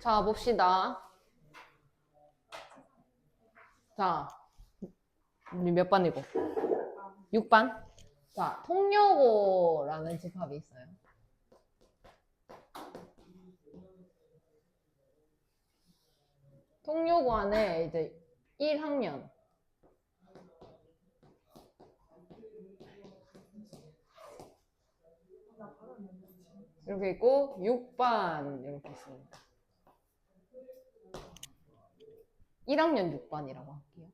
자, 봅시다. 자, 우리 몇 반이고? 6반? 자, 통요고라는 집합이 있어요. 통요고 안에 이제 1학년 이렇게 있고 6반 이렇게 있습니다. 1학년 6반이라고 할게요.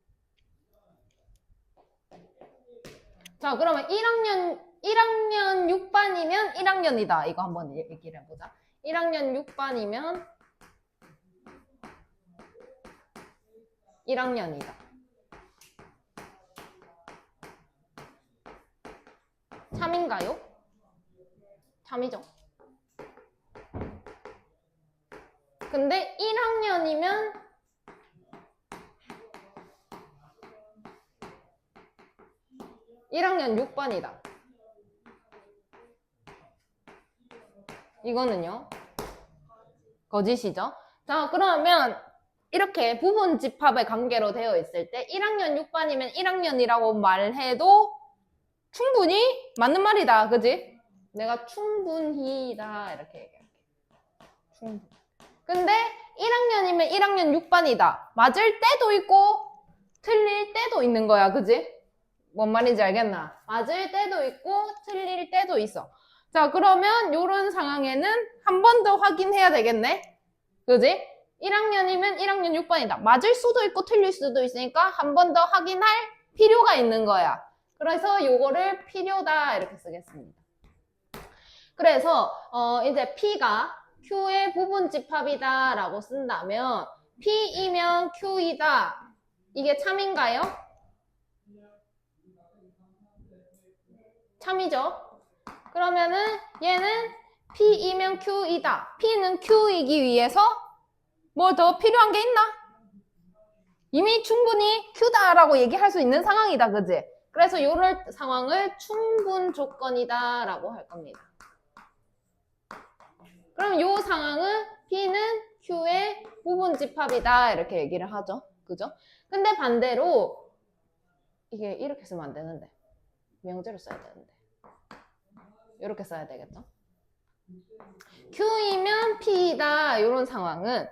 자, 그러면 1학년 6반이면 1학년이다. 이거 한번 얘기를 해보자. 1학년 6반이면 1학년이다. 참인가요? 참이죠. 근데 1학년이면 1학년 6반이다. 이거는요? 거짓이죠? 자, 그러면 이렇게 부분 집합의 관계로 되어 있을 때 1학년 6반이면 1학년이라고 말해도 충분히 맞는 말이다. 그지? 내가 충분히다 이렇게 얘기할게. 충분히. 근데 1학년이면 1학년 6반이다. 맞을 때도 있고 틀릴 때도 있는 거야. 그지? 뭔 말인지 알겠나? 맞을 때도 있고 틀릴 때도 있어. 자, 그러면 이런 상황에는 한 번 더 확인해야 되겠네. 그지? 1학년이면 1학년 6반이다. 맞을 수도 있고 틀릴 수도 있으니까 한 번 더 확인할 필요가 있는 거야. 그래서 요거를 필요다 이렇게 쓰겠습니다. 그래서 이제 P가 Q의 부분 집합이다 라고 쓴다면 P이면 Q이다. 이게 참인가요? 참이죠. 그러면은 얘는 P이면 Q이다. P는 Q이기 위해서 뭐 더 필요한 게 있나? 이미 충분히 Q다라고 얘기할 수 있는 상황이다. 그지? 그래서 이럴 상황을 충분 조건이다 라고 할 겁니다. 그럼 이 상황은 P는 Q의 부분 집합이다 이렇게 얘기를 하죠. 그죠? 근데 반대로 이게 이렇게 쓰면 안 되는데 명제로 써야 되는데 이렇게 써야 되겠죠? Q이면 P이다 이런 상황은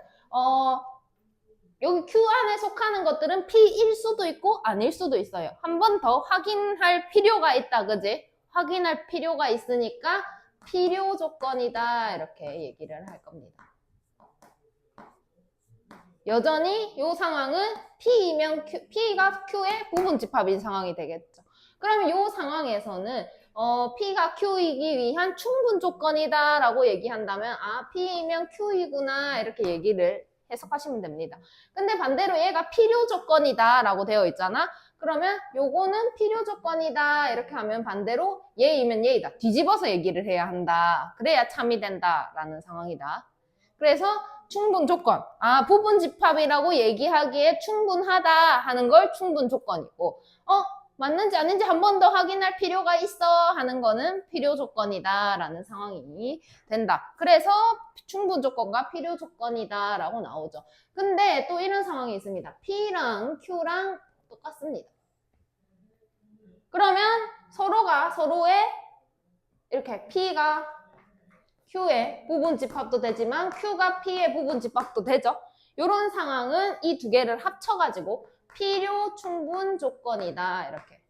여기 Q 안에 속하는 것들은 P일 수도 있고 아닐 수도 있어요. 한 번 더 확인할 필요가 있다. 그지? 확인할 필요가 있으니까 필요 조건이다 이렇게 얘기를 할 겁니다. 여전히 이 상황은 P이면 P가 Q의 부분 집합인 상황이 되겠죠. 그러면 이 상황에서는 P가 Q이기 위한 충분 조건이다 라고 얘기한다면 아 P이면 Q이구나 이렇게 얘기를 해석하시면 됩니다. 근데 반대로 얘가 필요 조건이다 라고 되어 있잖아. 그러면 요거는 필요 조건이다 이렇게 하면 반대로 얘이면 얘이다. 뒤집어서 얘기를 해야 한다. 그래야 참이 된다 라는 상황이다. 그래서 충분 조건. 아, 부분 집합이라고 얘기하기에 충분하다 하는 걸 충분 조건이고, 맞는지 아닌지 한 번 더 확인할 필요가 있어 하는 거는 필요 조건이다 라는 상황이 된다. 그래서 충분 조건과 필요 조건이다 라고 나오죠. 근데 또 이런 상황이 있습니다. P랑 Q랑 똑같습니다. 그러면 서로가 서로의 이렇게 P가 Q의 부분 집합도 되지만 Q가 P의 부분 집합도 되죠. 이런 상황은 이 두 개를 합쳐가지고 필요 충분 조건이다 이렇게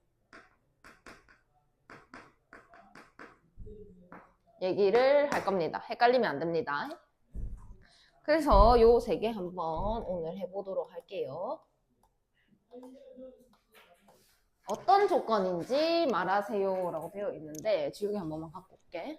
얘기를 할 겁니다. 헷갈리면 안 됩니다. 그래서 요 세 개 한번 오늘 해보도록 할게요. 어떤 조건인지 말하세요 라고 되어 있는데 지우개 한 번만 갖고 올게.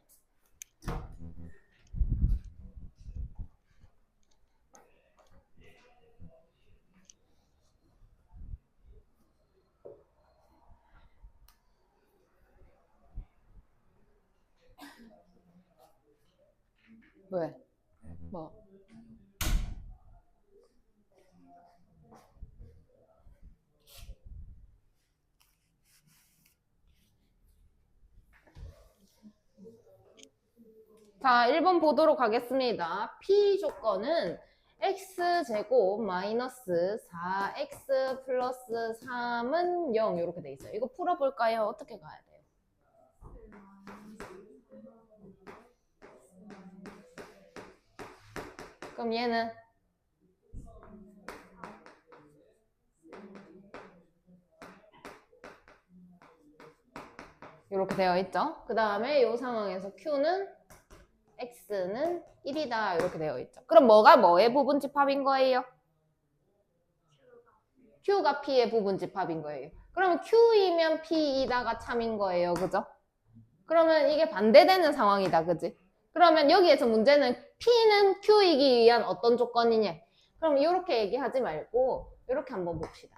왜? 뭐? 자, 1번 보도록 하겠습니다. P 조건은 x제곱 마이너스 4x 플러스 3은 0 이렇게 돼 있어요. 이거 풀어볼까요? 어떻게 가야 돼요? 그럼 얘는 이렇게 되어 있죠. 그 다음에 이 상황에서 Q는 X는 1이다 이렇게 되어 있죠. 그럼 뭐가 뭐의 부분집합인 거예요? Q가 P의 부분집합인 거예요. 그러면 Q이면 P이다가 참인 거예요. 그죠? 그러면 이게 반대되는 상황이다. 그지? 그러면 여기에서 문제는 P는 Q이기 위한 어떤 조건이냐? 그럼 이렇게 얘기하지 말고 이렇게 한번 봅시다.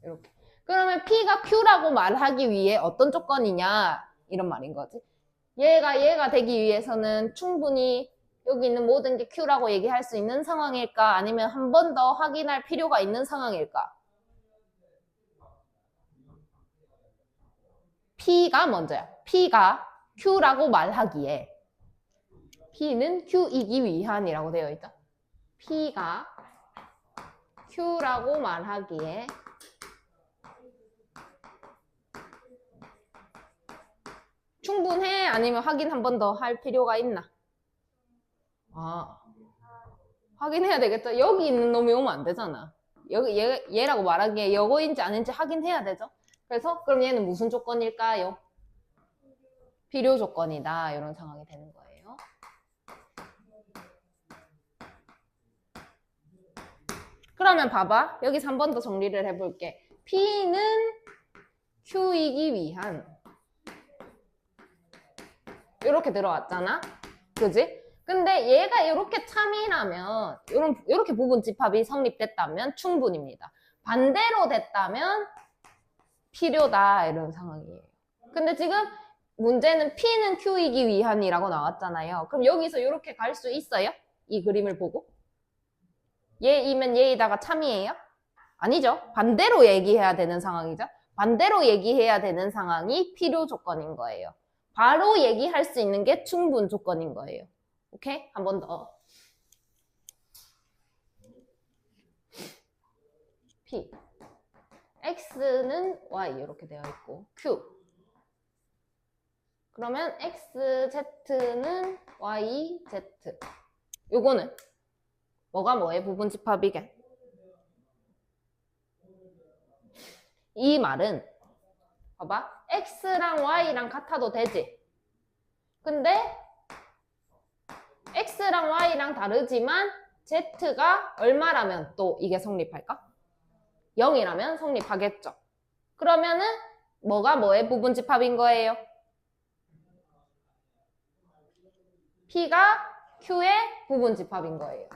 이렇게. 그러면 P가 Q라고 말하기 위해 어떤 조건이냐? 이런 말인 거지. 얘가 되기 위해서는 충분히 여기 있는 모든 게 Q라고 얘기할 수 있는 상황일까? 아니면 한 번 더 확인할 필요가 있는 상황일까? P가 먼저야. P가 Q라고 말하기에 P는 Q이기 위한이라고 되어 있다. P가 Q라고 말하기에 충분해? 아니면 확인 한 번 더 할 필요가 있나? 확인해야 되겠죠? 여기 있는 놈이 오면 안 되잖아. 여기 얘라고 말하기에 여거인지 아닌지 확인해야 되죠? 그래서 그럼 얘는 무슨 조건일까요? 필요 조건이다. 이런 상황이 되는 거예요. 그러면 봐봐. 여기서 한 번 더 정리를 해볼게. P는 Q이기 위한 이렇게 들어왔잖아. 그지? 근데 얘가 이렇게 참이라면 이렇게 부분집합이 성립됐다면 충분입니다. 반대로 됐다면 필요다 이런 상황이에요. 근데 지금 문제는 P는 Q이기 위한이라고 나왔잖아요. 그럼 여기서 이렇게 갈 수 있어요? 이 그림을 보고? 얘이면 얘이다가 참이에요? 아니죠. 반대로 얘기해야 되는 상황이죠. 반대로 얘기해야 되는 상황이 필요 조건인 거예요. 바로 얘기할 수 있는 게 충분 조건인 거예요. 오케이? 한 번 더. P. X는 Y 이렇게 되어 있고 Q. 그러면 XZ는 YZ. 요거는 뭐가 뭐의 부분집합이게? 이 말은 봐봐. X랑 Y랑 같아도 되지. 근데 X랑 Y랑 다르지만 Z가 얼마라면 또 이게 성립할까? 0이라면 성립하겠죠. 그러면은 뭐가 뭐의 부분집합인 거예요? P가 Q의 부분집합인 거예요.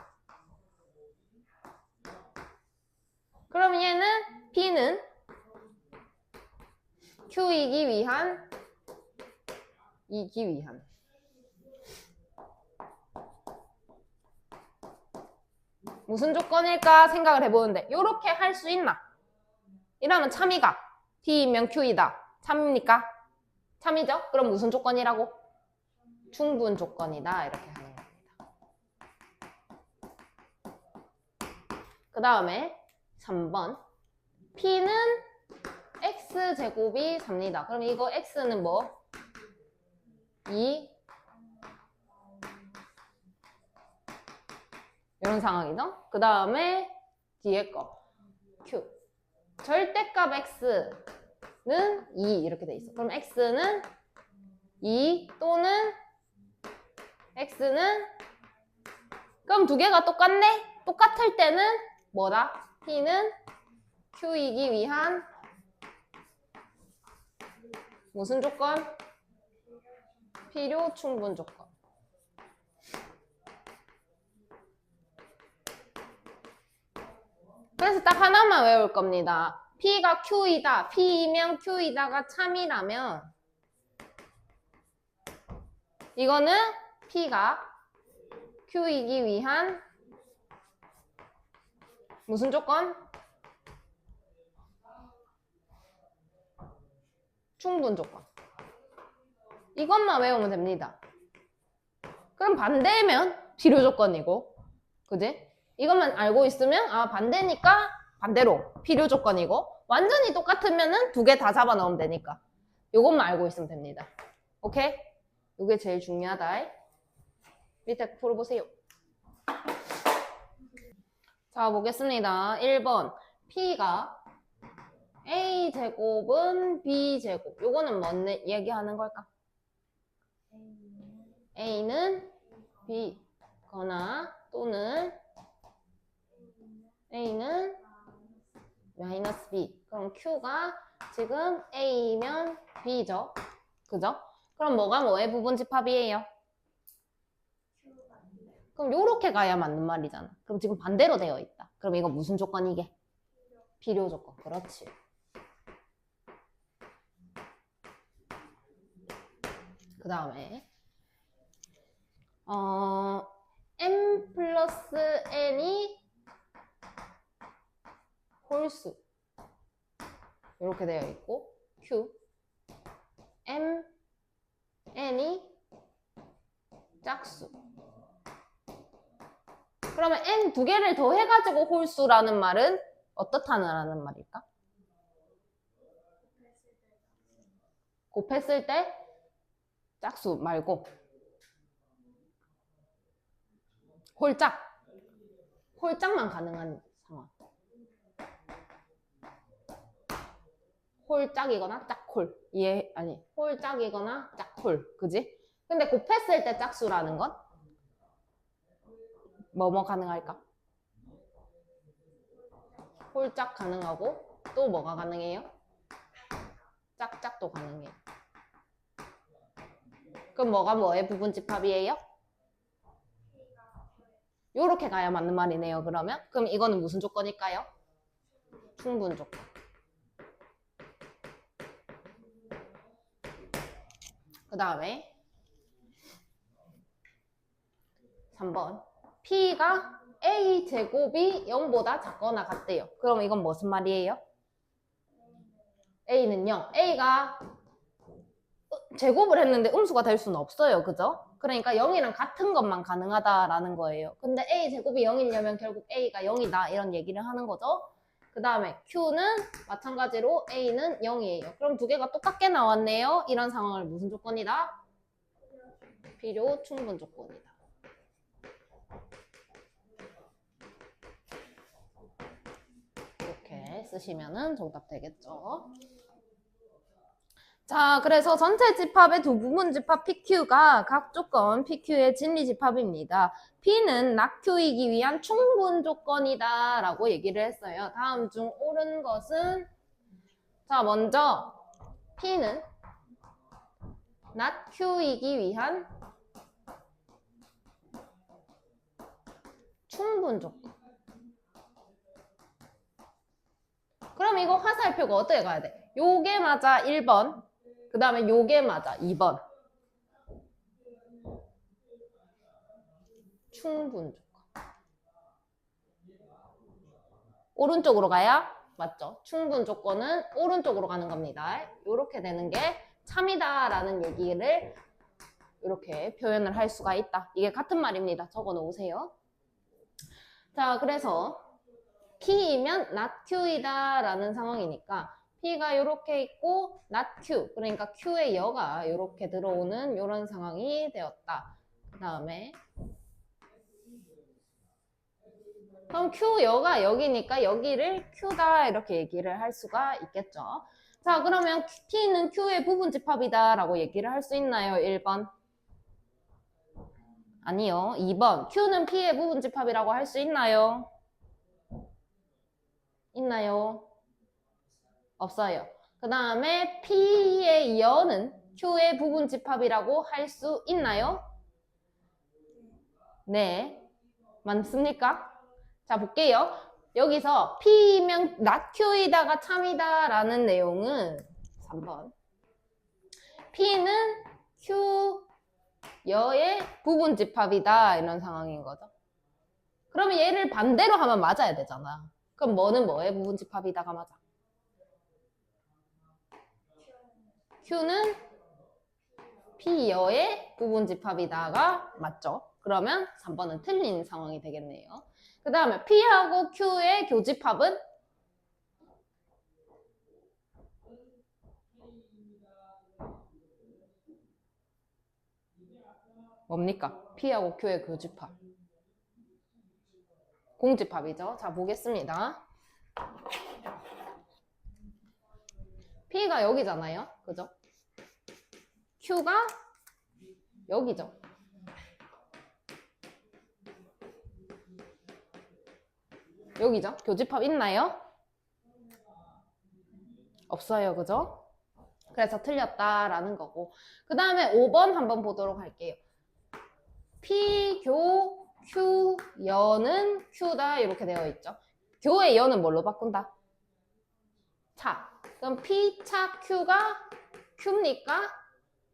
그럼 얘는 P는 Q이기 위한 이기 위한 무슨 조건일까 생각을 해보는데 이렇게 할 수 있나? 이러면 참이가 P이면 Q이다. 참입니까? 참이죠? 그럼 무슨 조건이라고? 충분 조건이다. 이렇게 하는 겁니다. 그 다음에 3번 P는 X제곱이 3이다. 그럼 이거 X는 뭐? 2 이런 상황이죠. 그 다음에 뒤에 거 Q 절대값 X는 2 이렇게 돼 있어. 그럼 X는 2 또는 X는 그럼 두 개가 똑같네? 똑같을 때는 뭐다? P는 Q이기 위한 무슨 조건? 필요 충분 조건. 그래서 딱 하나만 외울 겁니다. P가 Q이다. P이면 Q이다가 참이라면 이거는 P가 Q이기 위한 무슨 조건? 충분 조건. 이것만 외우면 됩니다. 그럼 반대면 필요 조건이고, 그지? 이것만 알고 있으면 아 반대니까 반대로 필요 조건이고, 완전히 똑같으면은 두 개 다 잡아 넣으면 되니까 요것만 알고 있으면 됩니다. 오케이? 요게 제일 중요하다. 밑에 풀어보세요. 자, 보겠습니다. 1번. P가 A제곱은 B제곱. 요거는 뭔 얘기하는 걸까? A는 B거나 또는 A는 마이너스 B. 그럼 Q가 지금 A면 B죠. 그죠? 그럼 뭐가 뭐의 부분집합이에요? 그럼 요렇게 가야 맞는 말이잖아. 그럼 지금 반대로 되어 있다. 그럼 이거 무슨 조건이게? 필요 조건. 그렇지. 그 다음에 m 플러스 n이 홀수 이렇게 되어 있고 q m n이 짝수. 그러면 n 두 개를 더 해가지고 홀수라는 말은 어떻다는 말일까? 곱했을 때 짝수 말고 홀짝만 가능한 상황. 홀짝이거나 짝홀. 아니 홀짝이거나 짝홀. 그지? 근데 곱했을 때 짝수라는 건 뭐뭐 가능할까? 홀짝 가능하고 또 뭐가 가능해요? 짝짝도 가능해요. 그럼 뭐가 뭐의 부분집합이에요? 요렇게 가야 맞는 말이네요. 그럼 이거는 무슨 조건일까요? 충분 조건. 그 다음에 3번. P가 A제곱이 0보다 작거나 같대요. 그럼 이건 무슨 말이에요? A는 0. A가 제곱을 했는데 음수가 될 수는 없어요. 그죠? 그러니까 0이랑 같은 것만 가능하다라는 거예요. 근데 A제곱이 0이려면 결국 A가 0이다 이런 얘기를 하는 거죠. 그 다음에 Q는 마찬가지로 A는 0이에요. 그럼 두 개가 똑같게 나왔네요. 이런 상황을 무슨 조건이다? 필요 충분 조건이다. 이렇게 쓰시면은 정답 되겠죠. 자, 그래서 전체 집합의 두 부분 집합 PQ가 각 조건 PQ의 진리 집합입니다. P는 낙Q이기 위한 충분 조건이다 라고 얘기를 했어요. 다음 중 옳은 것은 자, 먼저 P는 낙Q이기 위한 충분 조건. 그럼 이거 화살표가 어떻게 가야 돼? 요게 맞아 1번. 그 다음에 요게 맞아 2번. 충분 조건. 오른쪽으로 가야 맞죠? 충분 조건은 오른쪽으로 가는 겁니다. 이렇게 되는 게 참이다라는 얘기를 이렇게 표현을 할 수가 있다. 이게 같은 말입니다. 적어 놓으세요. 자, 그래서 P이면 not Q이다 라는 상황이니까 P가 이렇게 있고 not Q, 그러니까 Q의 여가 이렇게 들어오는 이런 상황이 되었다. 그 다음에 그럼 Q 여가 여기니까 여기를 Q다 이렇게 얘기를 할 수가 있겠죠. 자, 그러면 P는 Q의 부분집합이다 라고 얘기를 할 수 있나요? 1번. 아니요. 2번. Q는 P의 부분집합이라고 할 수 있나요? 있나요? 없어요. 그 다음에 P의 여는 Q의 부분집합이라고 할 수 있나요? 네. 맞습니까? 자, 볼게요. 여기서 P면 not Q이다가 참이다 라는 내용은 3번. P는 Q 여의 부분집합이다 이런 상황인 거죠. 그러면 얘를 반대로 하면 맞아야 되잖아. 그럼 뭐는 뭐의 부분집합이다가 맞아? Q는 P여의 부분집합이다가 맞죠? 그러면 3번은 틀린 상황이 되겠네요. 그 다음에 P하고 Q의 교집합은 뭡니까? P하고 Q의 교집합. 공집합이죠. 자, 보겠습니다. P가 여기잖아요. 그죠? Q가 여기죠. 여기죠. 교집합 있나요? 없어요. 그죠? 그래서 틀렸다라는 거고. 그 다음에 5번 한번 보도록 할게요. P, 교, Q, 여는 Q다 이렇게 되어 있죠. 교의 여는 뭘로 바꾼다? 차. 그럼 P, 차, Q가 Q입니까?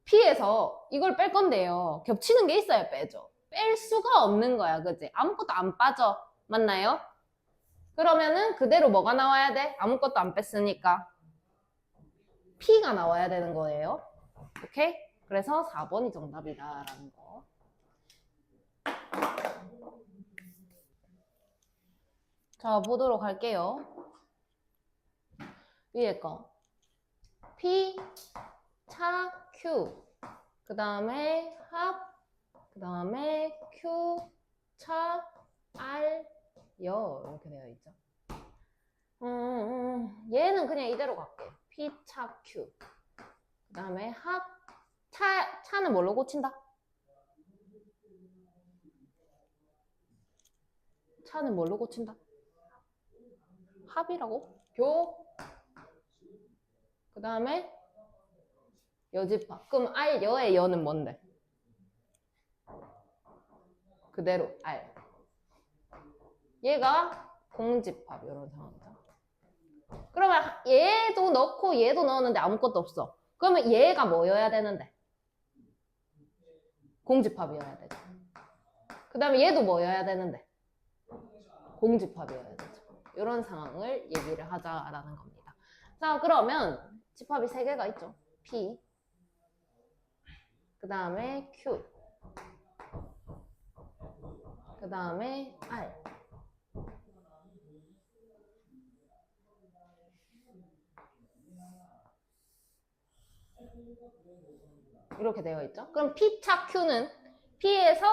P에서 이걸 뺄 건데요. 겹치는 게 있어야 빼죠. 뺄 수가 없는 거야. 그지? 아무것도 안 빠져. 맞나요? 그러면은 그대로 뭐가 나와야 돼? 아무것도 안 뺐으니까 P가 나와야 되는 거예요. 오케이? 그래서 4번이 정답이다라는 거. 자, 보도록 할게요. 위에 거. P, 차, Q. 그 다음에 합. 그 다음에 Q, 차, R, 여. 이렇게 되어 있죠. 얘는 그냥 이대로 갈게요. P, 차, Q. 그 다음에 합. 차는 뭘로 고친다? 차는 뭘로 고친다? 합이라고? 교. 그 다음에 여집합. 그럼 R, 여의 여는 뭔데? 그대로 R. 얘가 공집합. 이런 상황이죠. 그러면 얘도 넣고 얘도 넣었는데 아무것도 없어. 그러면 얘가 뭐여야 되는데? 공집합이어야 되죠. 그 다음에 얘도 뭐여야 되는데? 공집합이어야 되죠. 이런 상황을 얘기를 하자라는 겁니다. 자, 그러면 집합이 3개가 있죠. P, 그 다음에 Q, 그 다음에 R. 이렇게 되어 있죠. 그럼 P 차 Q는 P에서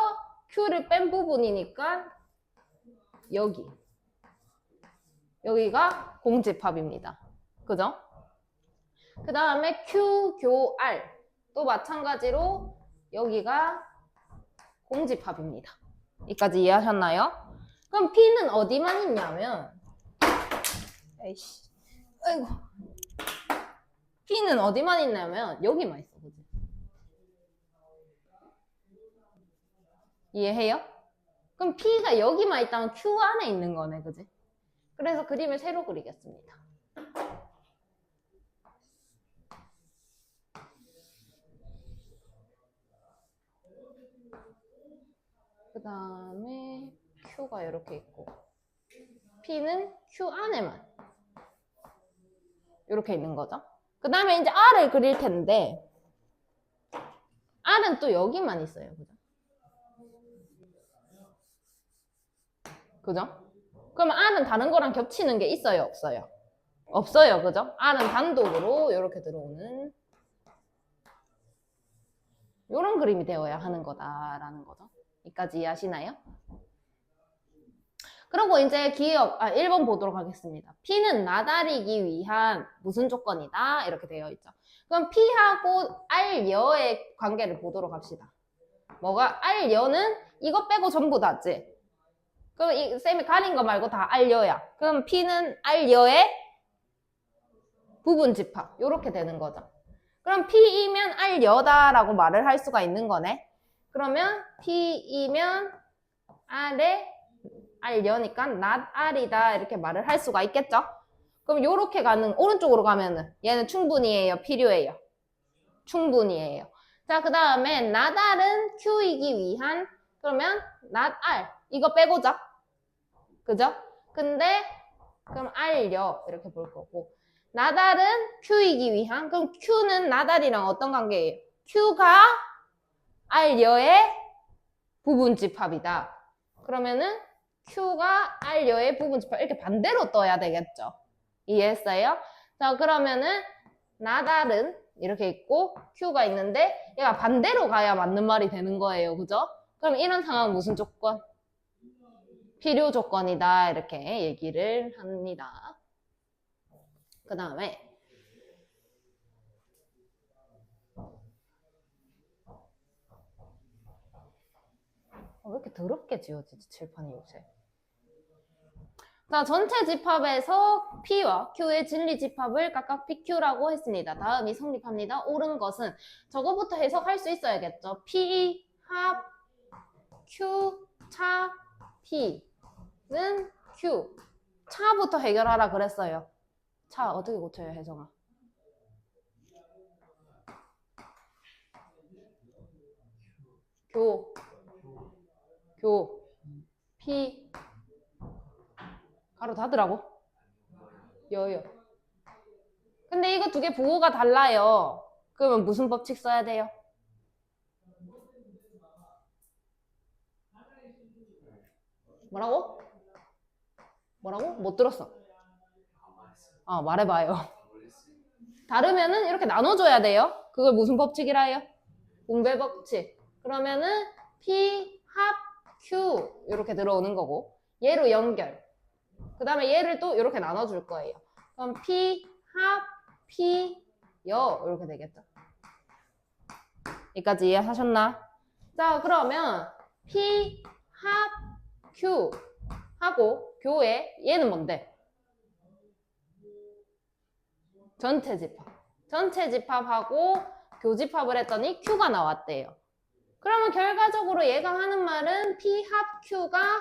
Q를 뺀 부분이니까 여기가 공집합입니다. 그죠? 그 다음에 Q, 교, R 또 마찬가지로 여기가 공집합입니다. 여기까지 이해하셨나요? 그럼 P는 어디만 있냐면 에이씨, 아이고, P는 어디만 있냐면 여기만 있어. 그지? 이해해요? 그럼 P가 여기만 있다면 Q 안에 있는 거네. 그지? 그래서 그림을 새로 그리겠습니다. 그 다음에 Q가 이렇게 있고 P는 Q 안에만 이렇게 있는 거죠. 그 다음에 이제 R을 그릴 텐데 R은 또 여기만 있어요. 그죠? 그죠? 그럼 R은 다른 거랑 겹치는 게 있어요? 없어요? 없어요. 그죠? R은 단독으로 이렇게 들어오는 이런 그림이 되어야 하는 거다라는 거죠. 여기까지 이해하시나요? 그리고 이제 1번 보도록 하겠습니다. P는 나다리기 위한 무슨 조건이다? 이렇게 되어 있죠. 그럼 P하고 R여의 관계를 보도록 합시다. 뭐가? R여는 이거 빼고 전부 다지? 그럼 쌤이 가린 거 말고 다 R여야. 그럼 P는 R여의 부분집합. 이렇게 되는 거죠. 그럼 P이면 R여다라고 말을 할 수가 있는 거네. 그러면 P이면 R여니까 not R이다 이렇게 말을 할 수가 있겠죠. 그럼 요렇게 가는 오른쪽으로 가면은 얘는 충분히예요, 필요해요? 충분히예요. 자, 그 다음에 not R은 Q이기 위한 그러면 not R 이거 빼고죠. 그죠? 근데 그럼 R여 이렇게 볼 거고 not R은 Q이기 위한 그럼 Q는 not R이랑 어떤 관계예요? Q가 R여의 부분집합이다. 그러면은 Q가 R여의 부분집합 이렇게 반대로 떠야 되겠죠. 이해했어요? 자, 그러면은 나달은 이렇게 있고 Q가 있는데 얘가 반대로 가야 맞는 말이 되는 거예요. 그죠? 그럼 이런 상황은 무슨 조건? 필요 조건이다. 이렇게 얘기를 합니다. 그 다음에 왜 이렇게 더럽게 지워지지? 칠판이 요새. 자, 전체 집합에서 P와 Q의 진리 집합을 각각 PQ라고 했습니다. 다음이 성립합니다. 옳은 것은 저거부터 해석할 수 있어야겠죠. P 합 Q 차 P는 Q. 차부터 해결하라 그랬어요. 차 어떻게 고쳐요, 혜성아? 교 P 가로 닫으라고? 여요. 근데 이거 두 개 부호가 달라요. 그러면 무슨 법칙 써야 돼요? 뭐라고? 뭐라고? 못 들었어. 말해봐요. 다르면은 이렇게 나눠줘야 돼요. 그걸 무슨 법칙이라 해요? 분배 법칙. 그러면은 P 합 Q 이렇게 들어오는 거고 얘로 연결. 그 다음에 얘를 또 이렇게 나눠줄 거예요. 그럼 P 합 P 여 이렇게 되겠죠. 여기까지 이해하셨나? 자, 그러면 P 합 Q 하고 교의 얘는 뭔데? 전체 집합. 전체 집합하고 교집합을 했더니 Q가 나왔대요. 그러면 결과적으로 얘가 하는 말은 P 합 Q가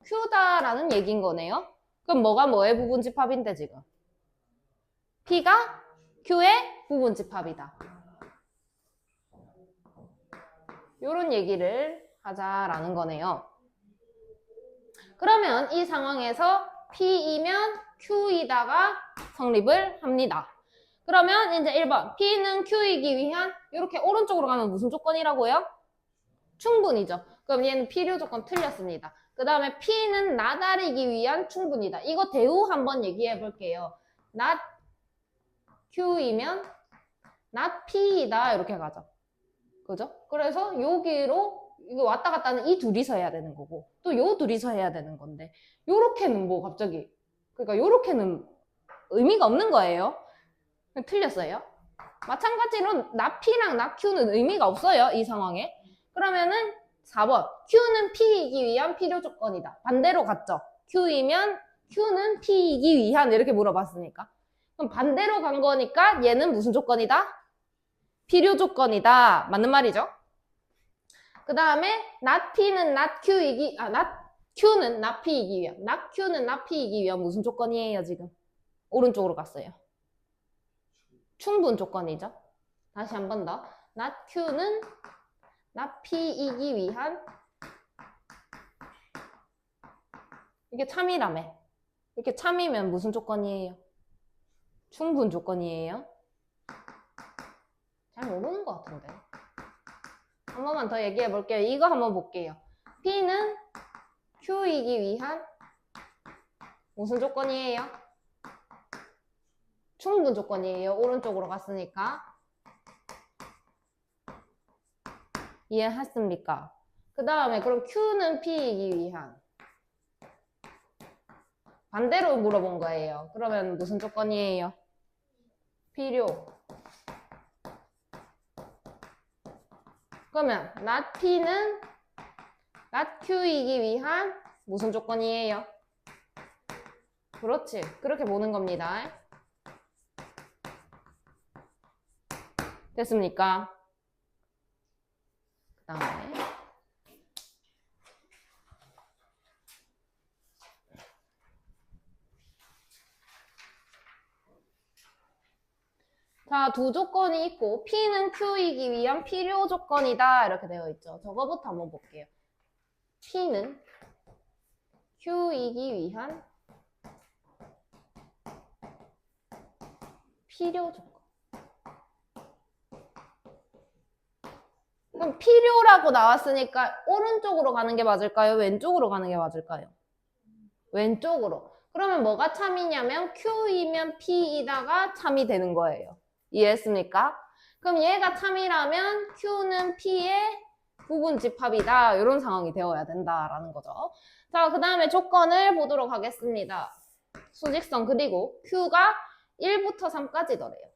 Q다라는 얘기인 거네요. 그럼 뭐가 뭐의 부분집합인데 지금? P가 Q의 부분집합이다. 요런 얘기를 하자라는 거네요. 그러면 이 상황에서 P이면 Q이다가 성립을 합니다. 그러면 이제 1번 P는 Q이기 위한 이렇게 오른쪽으로 가면 무슨 조건이라고요? 충분이죠. 그럼 얘는 필요 조건 틀렸습니다. 그 다음에 P는 나다리기 위한 충분이다. 이거 대우 한번 얘기해 볼게요. not Q이면 not P이다 이렇게 가죠. 그죠? 그래서 여기로 이거 왔다 갔다 하는 이 둘이서 해야 되는 거고 또 요 둘이서 해야 되는 건데 요렇게는 뭐 갑자기 그러니까 요렇게는 의미가 없는 거예요. 틀렸어요. 마찬가지로 나P랑 나Q는 의미가 없어요. 이 상황에. 그러면은 4번 Q는 P이기 위한 필요 조건이다. 반대로 갔죠. Q이면 Q는 P이기 위한 이렇게 물어봤으니까. 그럼 반대로 간 거니까 얘는 무슨 조건이다? 필요 조건이다. 맞는 말이죠. 그 다음에 not P는 not Q이기 not Q는 not P이기 위한 not Q는 not P이기 위한 무슨 조건이에요 지금? 오른쪽으로 갔어요. 충분 조건이죠. 다시 한 번 더. not Q는 not P이기 위한 이게 참이라며. 이렇게 참이면 무슨 조건이에요? 충분 조건이에요. 잘 모르는 것 같은데. 한 번만 더 얘기해 볼게요. 이거 한번 볼게요. P는 Q이기 위한 무슨 조건이에요? 충분 조건이에요. 오른쪽으로 갔으니까. 이해했습니까? 그 다음에 그럼 Q는 P이기 위한 반대로 물어본 거예요. 그러면 무슨 조건이에요? 필요. 그러면 not P는 not Q이기 위한 무슨 조건이에요? 그렇지. 그렇게 보는 겁니다. 됐습니까? 그 다음에 자, 두 조건이 있고 P는 Q이기 위한 필요 조건이다 이렇게 되어 있죠. 저거부터 한번 볼게요. P는 Q이기 위한 필요 조건. 그럼 필요라고 나왔으니까 오른쪽으로 가는 게 맞을까요? 왼쪽으로 가는 게 맞을까요? 왼쪽으로. 그러면 뭐가 참이냐면 Q이면 P이다가 참이 되는 거예요. 이해했습니까? 그럼 얘가 참이라면 Q는 P의 부분집합이다. 이런 상황이 되어야 된다라는 거죠. 자, 그 다음에 조건을 보도록 하겠습니다. 수직선 그리고 Q가 1부터 3까지더래요.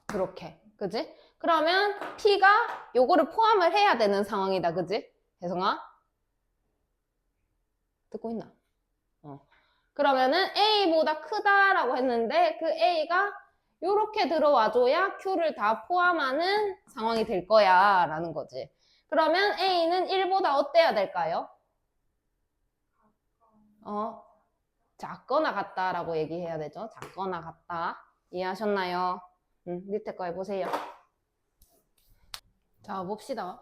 그렇게. 그지? 그러면 P가 요거를 포함을 해야 되는 상황이다. 그지? 혜성아? 듣고 있나? 그러면은 A보다 크다라고 했는데 그 A가 요렇게 들어와줘야 Q를 다 포함하는 상황이 될 거야 라는 거지. 그러면 A는 1보다 어때야 될까요? 작거나 같다라고 얘기해야 되죠. 작거나 같다. 이해하셨나요? 밑에 거 해보세요. 자, 봅시다.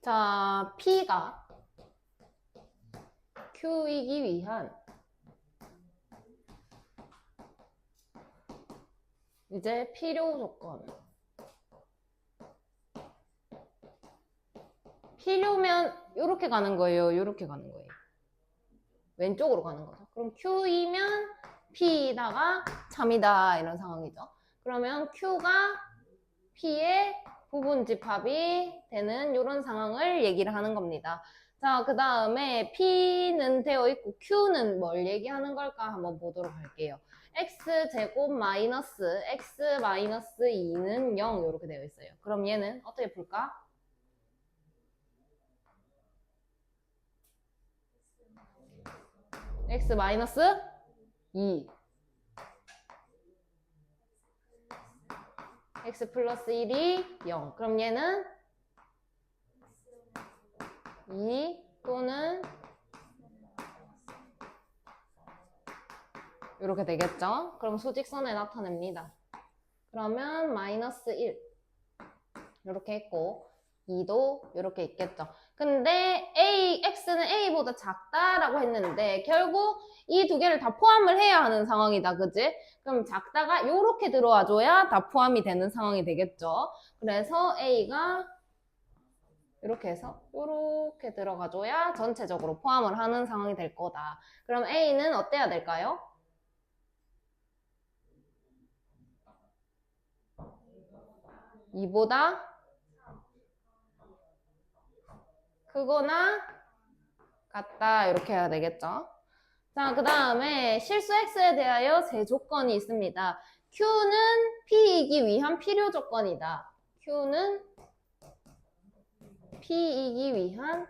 자, P가 Q이기 위한 이제 필요 조건. 필요면 이렇게 가는 거예요. 이렇게 가는 거예요. 왼쪽으로 가는 거죠. 그럼 Q이면 P다가 참이다 이런 상황이죠. 그러면 Q가 P의 부분집합이 되는 이런 상황을 얘기를 하는 겁니다. 자, 그 다음에 P는 되어 있고 Q는 뭘 얘기하는 걸까 한번 보도록 할게요. X제곱 마이너스 X 마이너스 2는 0 이렇게 되어 있어요. 그럼 얘는 어떻게 풀까? X 마이너스 2 X 플러스 1이 0. 그럼 얘는 2 또는 이렇게 되겠죠? 그럼 수직선에 나타냅니다. 그러면 마이너스 1 이렇게 있고 2도 이렇게 있겠죠. 근데 X는 A보다 작다라고 했는데 결국 이 두 개를 다 포함을 해야 하는 상황이다. 그지? 그럼 작다가 이렇게 들어와줘야 다 포함이 되는 상황이 되겠죠. 그래서 A가 이렇게 해서 이렇게 들어가줘야 전체적으로 포함을 하는 상황이 될 거다. 그럼 A는 어때야 될까요? 이보다 크거나 같다 이렇게 해야 되겠죠. 자, 그 다음에 실수 X에 대하여 세 조건이 있습니다. Q는 P이기 위한 필요 조건이다. Q는 P이기 위한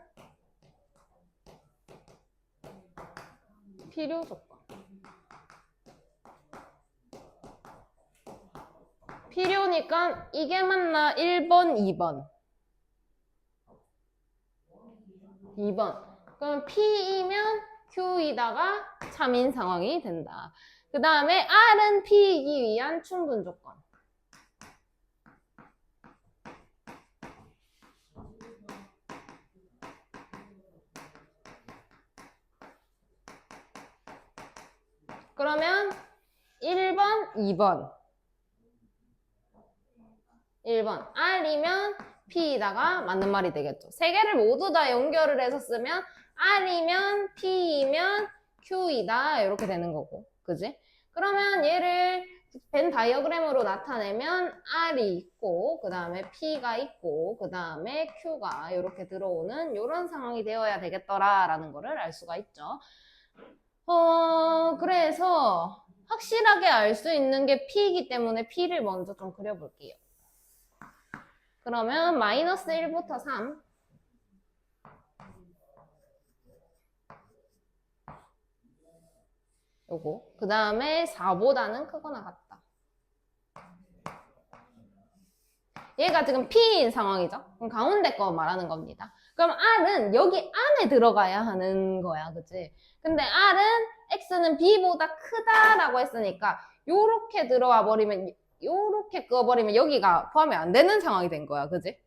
필요 조건. 필요니까 이게 맞나? 1번, 2번. 2번. 그럼 P이면 Q이다가 참인 상황이 된다. 그 다음에 R은 P이기 위한 충분 조건. 그러면 1번, 2번. 1번. R이면 P이다가 맞는 말이 되겠죠. 세 개를 모두 다 연결을 해서 쓰면 R이면 P이면 Q이다 이렇게 되는 거고. 그지? 그러면 얘를 벤 다이어그램으로 나타내면 R이 있고 그 다음에 P가 있고 그 다음에 Q가 이렇게 들어오는 이런 상황이 되어야 되겠더라라는 거를 알 수가 있죠. 그래서 확실하게 알 수 있는 게 P이기 때문에 P를 먼저 좀 그려볼게요. 그러면 마이너스 1부터 3 요거 그 다음에 4보다는 크거나 같다. 얘가 지금 P인 상황이죠. 그럼 가운데 거 말하는 겁니다. 그럼 R은 여기 안에 들어가야 하는 거야. 그치? 근데 R은 X는 B보다 크다라고 했으니까 요렇게 들어와 버리면 요렇게 그어버리면 여기가 포함이 안 되는 상황이 된 거야. 그지?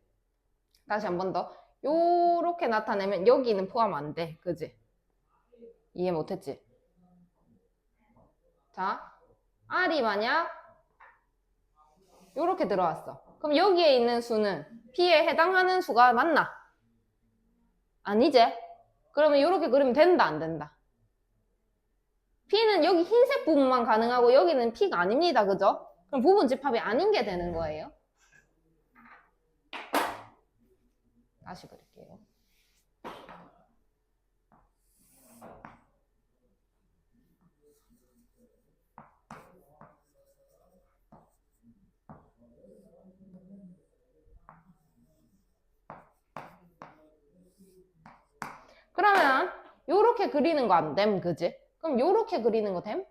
다시 한 번 더. 요렇게 나타내면 여기는 포함 안 돼. 그지? 이해 못했지? 자, R이 만약 요렇게 들어왔어. 그럼 여기에 있는 수는 P에 해당하는 수가 맞나? 아니지? 그러면 요렇게 그리면 된다, 안 된다? P는 여기 흰색 부분만 가능하고 여기는 P가 아닙니다. 그죠? 그럼 부분 집합이 아닌 게 되는 거예요. 다시 그릴게요. 그러면 요렇게 그리는 거 안 됨, 그지? 그럼 요렇게 그리는 거 됨?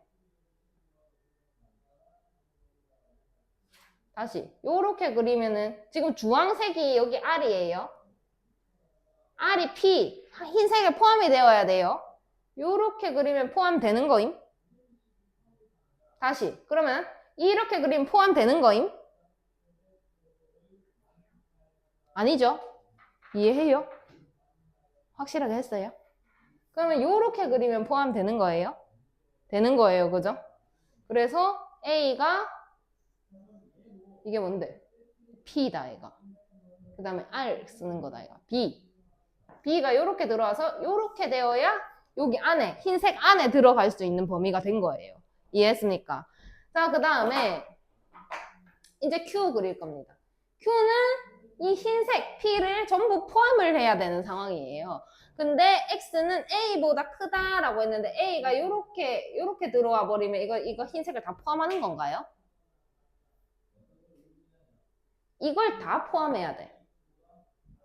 다시 요렇게 그리면은 지금 주황색이 여기 R이에요. R이 P, 흰색에 포함이 되어야 돼요. 요렇게 그리면 포함되는 거임? 다시 그러면 이렇게 그리면 포함되는 거임? 아니죠? 이해해요? 확실하게 했어요? 그러면 요렇게 그리면 포함되는 거예요? 되는 거예요, 그죠? 그래서 A가 이게 뭔데? P다, 얘가. 그 다음에 R 쓰는 거다, 얘가. B. B가 요렇게 들어와서 요렇게 되어야 여기 안에, 흰색 안에 들어갈 수 있는 범위가 된 거예요. 이해했습니까? 자, 그 다음에 이제 Q 그릴 겁니다. Q는 이 흰색 P를 전부 포함을 해야 되는 상황이에요. 근데 X는 A보다 크다라고 했는데 A가 요렇게 들어와 버리면 이거 흰색을 다 포함하는 건가요? 이걸 다 포함해야 돼.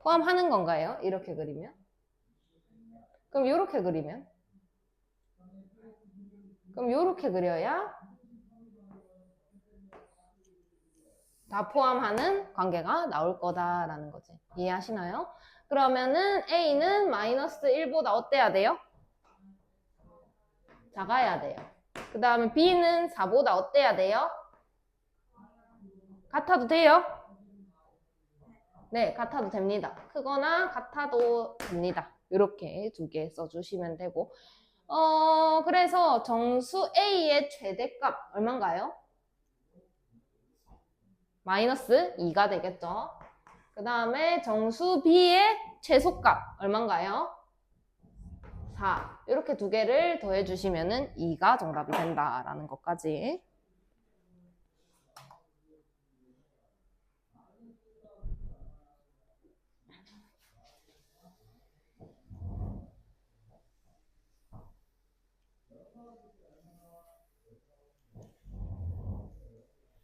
포함하는 건가요? 이렇게 그리면? 그럼 요렇게 그리면? 그럼 요렇게 그려야 다 포함하는 관계가 나올 거다라는 거지. 이해하시나요? 그러면은 A는 마이너스 1보다 어때야 돼요? 작아야 돼요. 그 다음에 B는 4보다 어때야 돼요? 같아도 돼요? 네, 같아도 됩니다. 크거나 같아도 됩니다. 이렇게 두 개 써주시면 되고 그래서 정수 A의 최대값 얼마인가요? 마이너스 2가 되겠죠. 그 다음에 정수 B의 최소값 얼마인가요? 4. 이렇게 두 개를 더해주시면 2가 정답이 된다라는 것까지.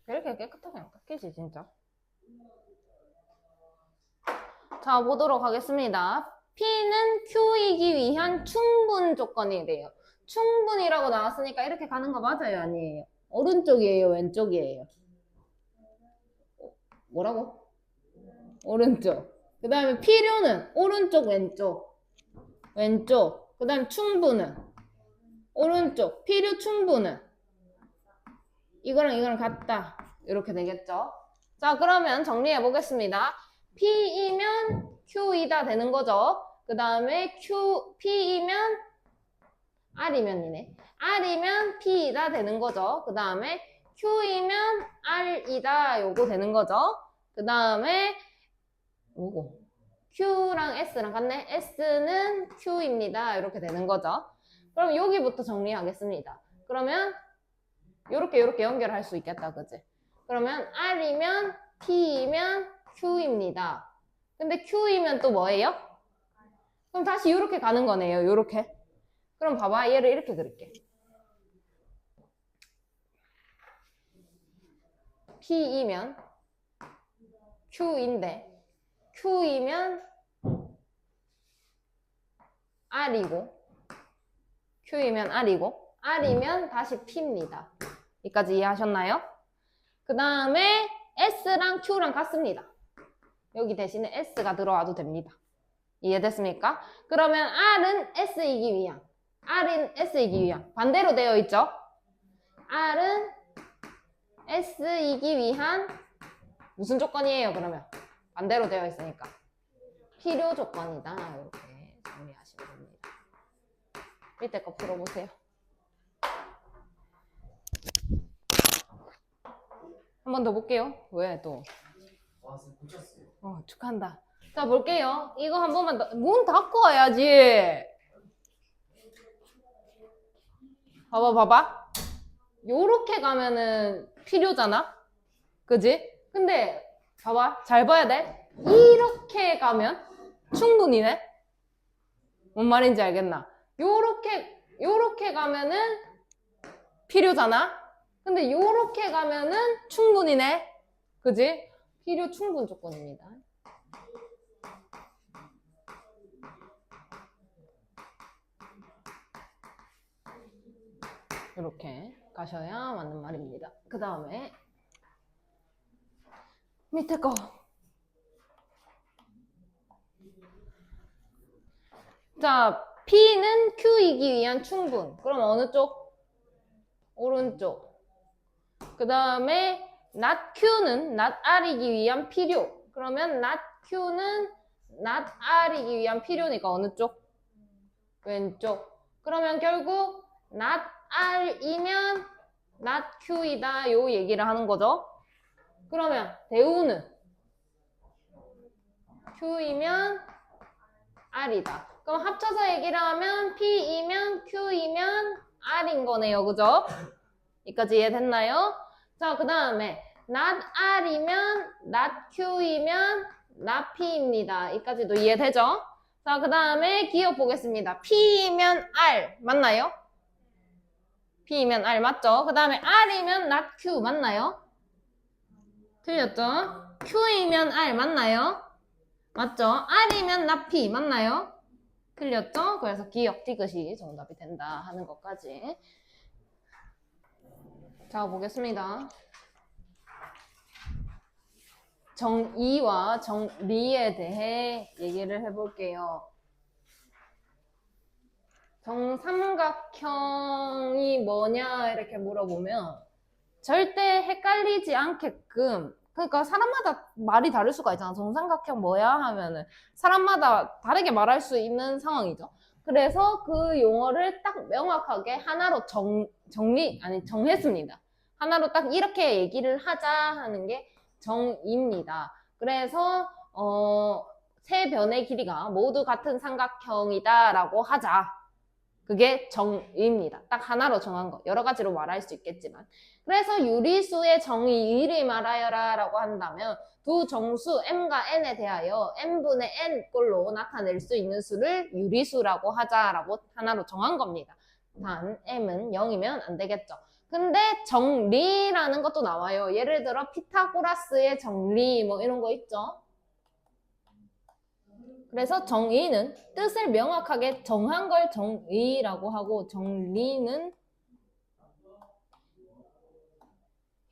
이렇게 깨끗하게 안 깎이지 진짜. 자, 보도록 하겠습니다. P는 Q이기 위한 충분 조건이래요. 충분이라고 나왔으니까 이렇게 가는 거 맞아요? 아니에요? 오른쪽이에요? 왼쪽이에요? 뭐라고? 오른쪽. 그 다음에 필요는 오른쪽, 왼쪽. 왼쪽. 그 다음에 충분은 오른쪽. 필요 충분은 이거랑 같다. 이렇게 되겠죠? 자, 그러면 정리해 보겠습니다. P이면 Q이다 되는 거죠. 그 다음에 P이면 R이면이네. R이면 P이다 되는 거죠. 그 다음에 Q이면 R이다 요거 되는 거죠. 그 다음에 요거 Q랑 S랑 같네. S는 Q입니다. 이렇게 되는 거죠. 그럼 여기부터 정리하겠습니다. 그러면 요렇게 연결할 수 있겠다. 그지? 그러면 R이면 P이면 Q입니다. 근데 Q이면 또 뭐예요? 그럼 다시 요렇게 가는 거네요. 요렇게. 그럼 봐봐. 얘를 이렇게 그릴게. P이면 Q인데 Q이면 R이고 Q이면 R이고 R이면 다시 P입니다. 여기까지 이해하셨나요? 그 다음에 S랑 Q랑 같습니다. 여기 대신에 S가 들어와도 됩니다. 이해됐습니까? 그러면 R은 S이기 위한 R은 S이기 위한 반대로 되어 있죠? R은 S이기 위한 무슨 조건이에요 그러면? 반대로 되어 있으니까 필요 조건이다. 이렇게 정리하시면 됩니다. 밑에 거 풀어보세요. 번 더 볼게요. 왜 또? 와, 선생님 고쳤어요. 축하한다. 자, 볼게요. 이거 한 번만 더. 문 닫고 와야지. 봐봐. 요렇게 가면은 필요잖아? 그지? 근데, 봐봐. 잘 봐야 돼. 이렇게 가면 충분히네? 뭔 말인지 알겠나? 요렇게 가면은 필요잖아? 근데 요렇게 가면은 충분히네? 그지? 필요 충분 조건입니다. 이렇게 가셔야 맞는 말입니다. 그 다음에 밑에 거. 자, P는 Q이기 위한 충분. 그럼 어느 쪽? 오른쪽. 그 다음에 not Q는 not R이기 위한 필요. 그러면 not Q는 not R이기 위한 필요니까 어느 쪽? 왼쪽. 그러면 결국 not R이면 not Q이다 요 얘기를 하는 거죠. 그러면 대우는 Q이면 R이다. 그럼 합쳐서 얘기를 하면 P이면 Q이면 R인 거네요. 그죠? 여기까지 이해됐나요? 자, 그 다음에 not R이면 not Q이면 not P입니다. 여기까지도 이해되죠? 자, 그 다음에 기억 보겠습니다. P이면 R 맞나요? P이면 R 맞죠? 그 다음에 R이면 not Q 맞나요? 틀렸죠? Q이면 R 맞나요? 맞죠? R이면 not P 맞나요? 틀렸죠? 그래서 기억 디귿이 정답이 된다 하는 것까지. 자, 보겠습니다. 정의와 정리에 대해 얘기를 해볼게요. 정삼각형이 뭐냐 이렇게 물어보면 절대 헷갈리지 않게끔, 그러니까 사람마다 말이 다를 수가 있잖아. 정삼각형 뭐야 하면은 사람마다 다르게 말할 수 있는 상황이죠. 그래서 그 용어를 딱 명확하게 하나로 정했습니다. 하나로 딱 이렇게 얘기를 하자 하는 게 정의입니다. 그래서 세 변의 길이가 모두 같은 삼각형이다라고 하자. 그게 정의입니다. 딱 하나로 정한 거. 여러 가지로 말할 수 있겠지만. 그래서 유리수의 정의를 말하여라 라고 한다면 두 정수 m과 n에 대하여 n분의 n 꼴로 나타낼 수 있는 수를 유리수라고 하자라고 하나로 정한 겁니다. 단 m은 0이면 안 되겠죠. 근데 정리라는 것도 나와요. 예를 들어 피타고라스의 정리 뭐 이런 거 있죠. 그래서 정의는 뜻을 명확하게 정한 걸 정의라고 하고 정리는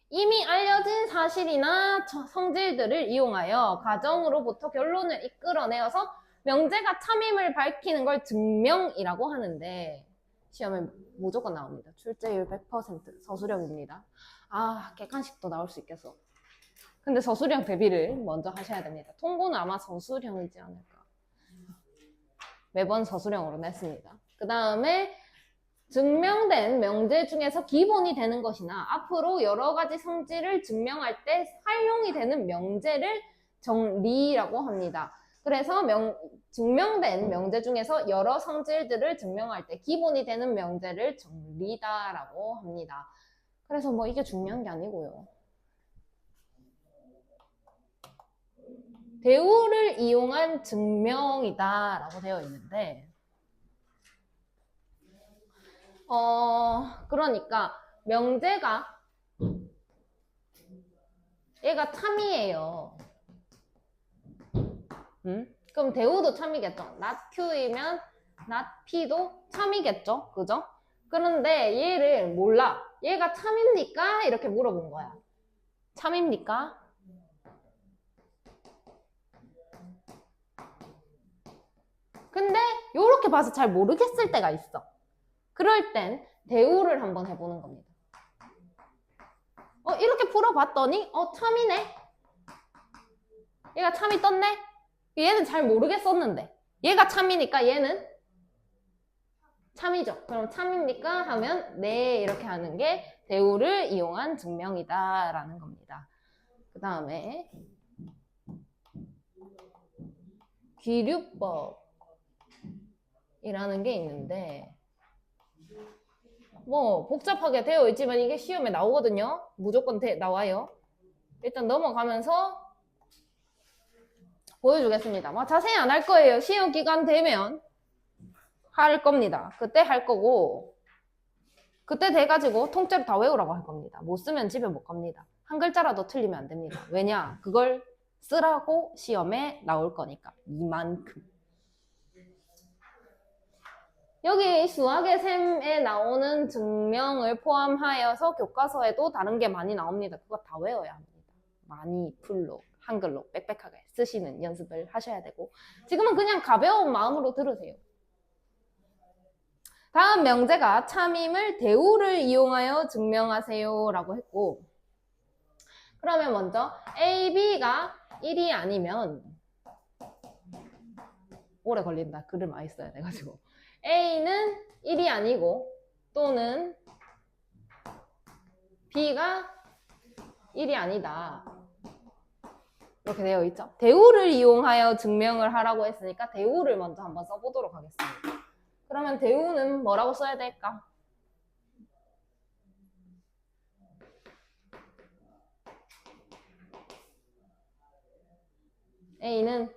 이미 알려진 사실이나 성질들을 이용하여 가정으로부터 결론을 이끌어내어서 명제가 참임을 밝히는 걸 증명이라고 하는데 시험에 무조건 나옵니다. 출제율 100% 서술형입니다. 아, 객관식도 나올 수 있겠어. 근데 서술형 대비를 먼저 하셔야 됩니다. 통고는 아마 서술형이지 않을까. 매번 서술형으로 냈습니다. 그 다음에 증명된 명제 중에서 기본이 되는 것이나 앞으로 여러 가지 성질을 증명할 때 활용이 되는 명제를 정리라고 합니다. 그래서 증명된 명제 중에서 여러 성질들을 증명할 때 기본이 되는 명제를 정리다라고 합니다. 그래서 뭐 이게 중요한 게 아니고요. 대우를 이용한 증명이다라고 되어 있는데 그러니까 명제가 얘가 참이에요. 그럼 대우도 참이겠죠. not Q이면 not P도 참이겠죠. 그죠? 그런데 얘를 몰라. 얘가 참입니까? 이렇게 물어본 거야. 참입니까? 근데 요렇게 봐서 잘 모르겠을 때가 있어. 그럴 땐 대우를 한번 해보는 겁니다. 이렇게 풀어봤더니 참이네. 얘가 참이 떴네. 얘는 잘 모르겠었는데 얘가 참이니까 얘는 참이죠. 그럼 참입니까? 하면 네 이렇게 하는 게 대우를 이용한 증명이다 라는 겁니다. 그 다음에 귀류법이라는 게 있는데 뭐 복잡하게 되어 있지만 이게 시험에 나오거든요. 무조건 나와요. 일단 넘어가면서 보여주겠습니다. 뭐 자세히 안 할 거예요. 시험 기간 되면 할 겁니다. 그때 할 거고 그때 돼가지고 통째로 다 외우라고 할 겁니다. 못 쓰면 집에 못 갑니다. 한 글자라도 틀리면 안 됩니다. 왜냐? 그걸 쓰라고 시험에 나올 거니까. 이만큼. 여기 수학의 셈에 나오는 증명을 포함하여서 교과서에도 다른 게 많이 나옵니다. 그거 다 외워야 합니다. 많이 풀로 한글로 빽빽하게 쓰시는 연습을 하셔야 되고 지금은 그냥 가벼운 마음으로 들으세요. 다음 명제가 참임을 대우를 이용하여 증명하세요 라고 했고 그러면 먼저 A, B가 1이 아니면 오래 걸린다. 글을 많이 써야 돼가지고 A는 1이 아니고 또는 B가 1이 아니다. 이렇게 되어 있죠. 대우를 이용하여 증명을 하라고 했으니까 대우를 먼저 한번 써보도록 하겠습니다. 그러면 대우는 뭐라고 써야 될까? A는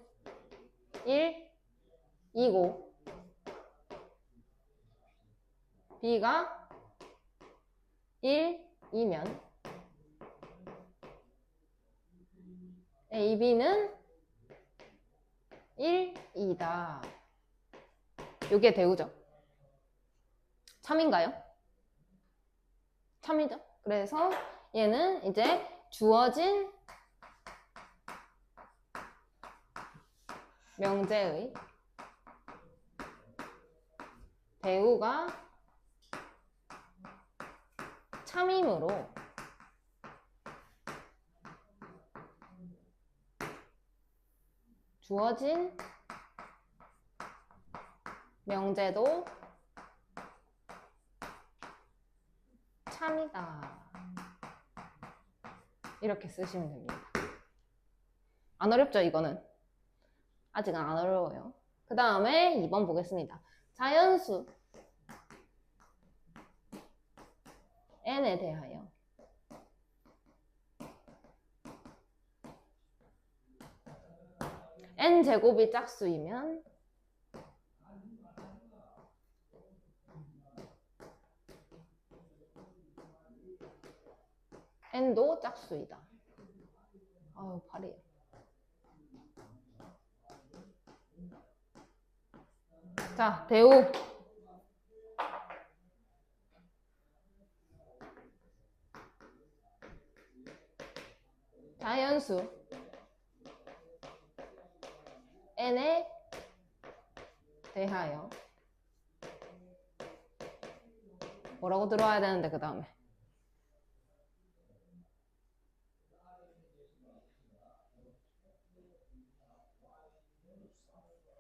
1, 2고 B가 1, 2면 A, B는 1, 2다. 요게 대우죠. 참인가요? 참이죠. 그래서 얘는 이제 주어진 명제의 대우가 참이므로 주어진 명제도 참이다. 이렇게 쓰시면 됩니다. 안 어렵죠, 이거는? 아직은 안 어려워요. 그 다음에 2번 보겠습니다. 자연수 n에 대하여 n제곱이 짝수이면 n도 짝수이다. 아유, 팔이에요. 자, 대우. 자연수 n에 대하여 뭐라고 들어와야 되는데 그 다음에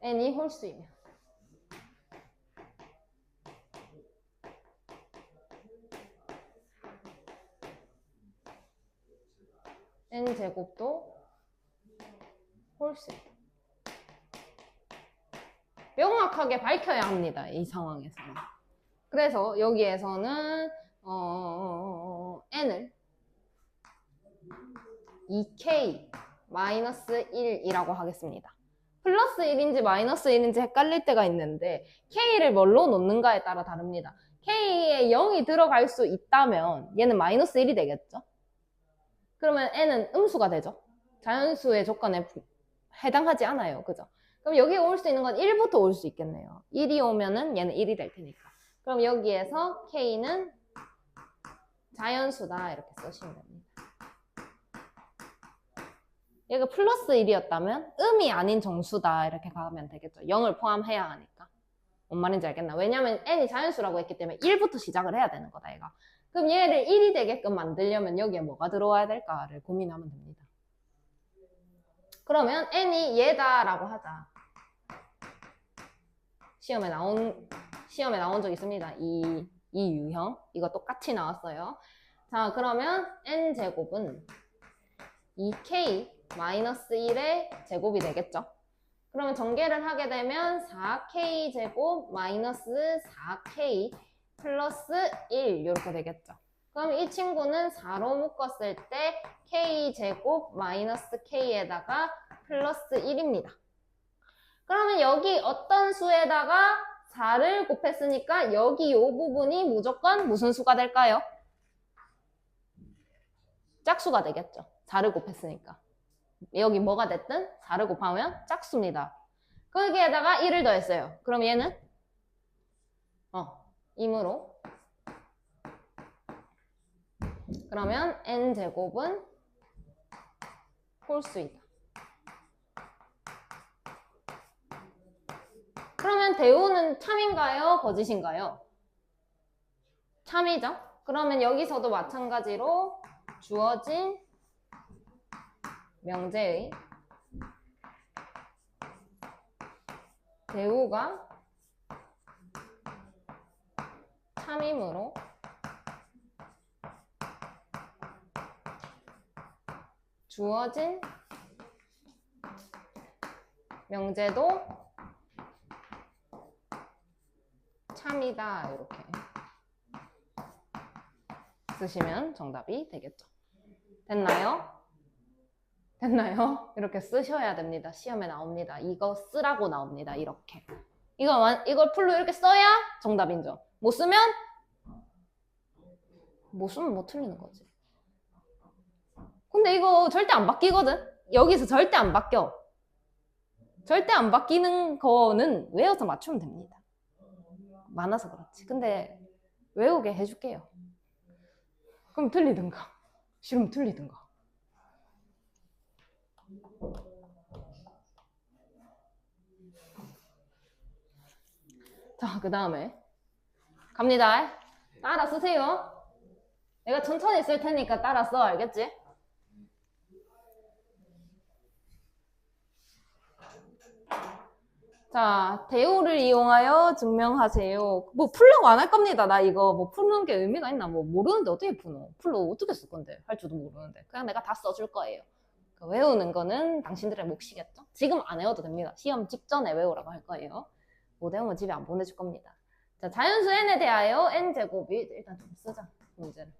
n이 홀수이면 n제곱도 홀수. 명확하게 밝혀야 합니다. 이 상황에서는. 그래서 여기에서는 n을 2k-1이라고 하겠습니다. 플러스 1인지 마이너스 1인지 헷갈릴 때가 있는데 k를 뭘로 놓는가에 따라 다릅니다. k에 0이 들어갈 수 있다면 얘는 마이너스 1이 되겠죠? 그러면 n은 음수가 되죠. 자연수의 조건에 해당하지 않아요. 그죠? 그럼 여기에 올 수 있는 건 1부터 올 수 있겠네요. 1이 오면은 얘는 1이 될 테니까. 그럼 여기에서 k는 자연수다 이렇게 쓰시면 됩니다. 얘가 플러스 1이었다면 음이 아닌 정수다 이렇게 가면 되겠죠. 0을 포함해야 하니까. 뭔 말인지 알겠나? 왜냐면 n이 자연수라고 했기 때문에 1부터 시작을 해야 되는 거다 얘가. 그럼 얘를 1이 되게끔 만들려면 여기에 뭐가 들어와야 될까를 고민하면 됩니다. 그러면 n이 얘다라고 하자. 시험에 나온 적 있습니다. 이 유형. 이거 똑같이 나왔어요. 자, 그러면 n제곱은 2k-1의 제곱이 되겠죠? 그러면 전개를 하게 되면 4k제곱 마이너스 4k 플러스 1 이렇게 되겠죠? 그럼 이 친구는 4로 묶었을 때 k제곱 마이너스 k에다가 플러스 1입니다. 그러면 여기 어떤 수에다가 4를 곱했으니까 여기 이 부분이 무조건 무슨 수가 될까요? 짝수가 되겠죠. 4를 곱했으니까. 여기 뭐가 됐든 4를 곱하면 짝수입니다. 거기에다가 1을 더했어요. 그럼 얘는 임으로. 그러면 n제곱은 홀수이다. 그러면 대우는 참인가요? 거짓인가요? 참이죠? 그러면 여기서도 마찬가지로 주어진 명제의 대우가 참이므로 주어진 명제도 참이다. 이렇게 쓰시면 정답이 되겠죠. 됐나요? 됐나요? 이렇게 쓰셔야 됩니다. 시험에 나옵니다. 이거 쓰라고 나옵니다. 이렇게. 이걸 풀로 이렇게 써야 정답인죠. 못 쓰면 못 틀리는 거지. 근데 이거 절대 안 바뀌거든? 여기서 절대 안 바뀌어. 절대 안 바뀌는 거는 외워서 맞추면 됩니다. 많아서 그렇지. 근데 외우게 해줄게요. 그럼 틀리든가. 싫으면 틀리든가. 자, 그 다음에 갑니다. 따라 쓰세요. 내가 천천히 쓸 테니까 따라 써. 알겠지? 자, 대우를 이용하여 증명하세요. 뭐 풀려고 안 할 겁니다. 나 이거 뭐 푸는 게 의미가 있나? 뭐 모르는데 어떻게 푸노? 풀로 어떻게 쓸 건데? 할 줄도 모르는데. 그냥 내가 다 써줄 거예요. 외우는 거는 당신들의 몫이겠죠? 지금 안 외워도 됩니다. 시험 직전에 외우라고 할 거예요. 못 외우면 집에 안 보내줄 겁니다. 자, 자연수 n에 대하여 n제곱이 일단 좀 쓰자. 문제를.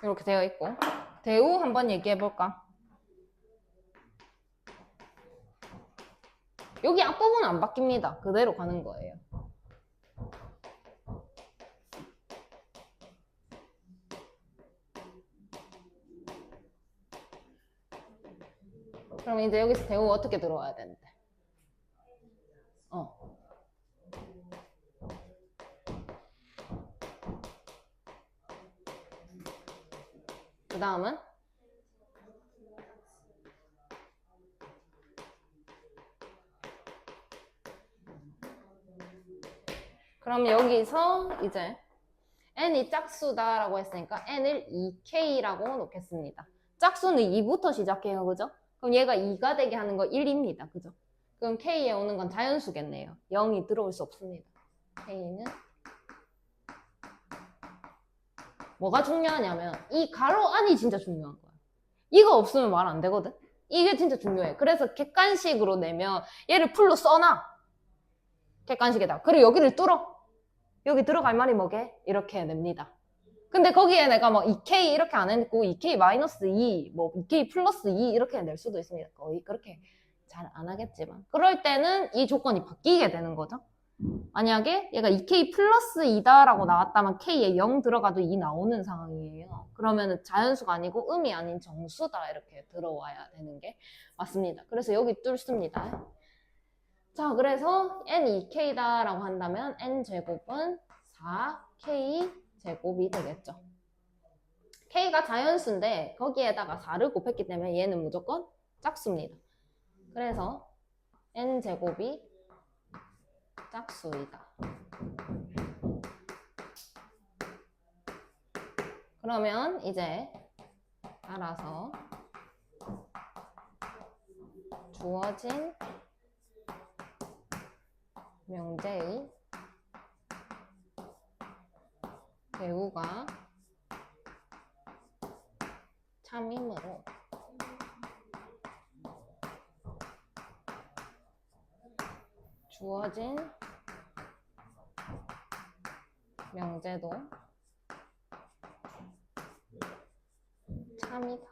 이렇게 되어 있고 대우 한번 얘기해 볼까? 여기 앞부분은 안 바뀝니다. 그대로 가는 거예요. 그럼 이제 여기서 대우 어떻게 들어와야 되는데? 그 다음은 그럼 여기서 이제 n이 짝수다라고 했으니까 n을 2k라고 놓겠습니다. 짝수는 2부터 시작해요. 그죠? 그럼 얘가 2가 되게 하는 거 1입니다. 그죠? 그럼 k에 오는 건 자연수겠네요. 0이 들어올 수 없습니다. k는 뭐가 중요하냐면 이 가로 안이 진짜 중요한 거야. 이거 없으면 말 안 되거든? 이게 진짜 중요해. 그래서 객관식으로 내면 얘를 풀로 써놔. 객관식에다. 그리고 여기를 뚫어. 여기 들어갈 말이 뭐게? 이렇게 냅니다. 근데 거기에 내가 뭐 2k 이렇게 안 해놓고 2k 마이너스 2, 뭐 2k 플러스 2 이렇게 낼 수도 있습니다. 거의 그렇게 잘 안 하겠지만. 그럴 때는 이 조건이 바뀌게 되는 거죠. 만약에 얘가 2k 플러스 2다라고 나왔다면 k에 0 들어가도 2 나오는 상황이에요. 그러면 자연수가 아니고 음이 아닌 정수다 이렇게 들어와야 되는 게 맞습니다. 그래서 여기 뚫습니다. 자, 그래서 n 2k다라고 한다면 n제곱은 4k제곱이 되겠죠. k가 자연수인데 거기에다가 4를 곱했기 때문에 얘는 무조건 짝수입니다. 그래서 n제곱이 짝수이다. 그러면 이제 따라서 주어진 명제의 배우가 참이므로 주어진 명제도 참이다.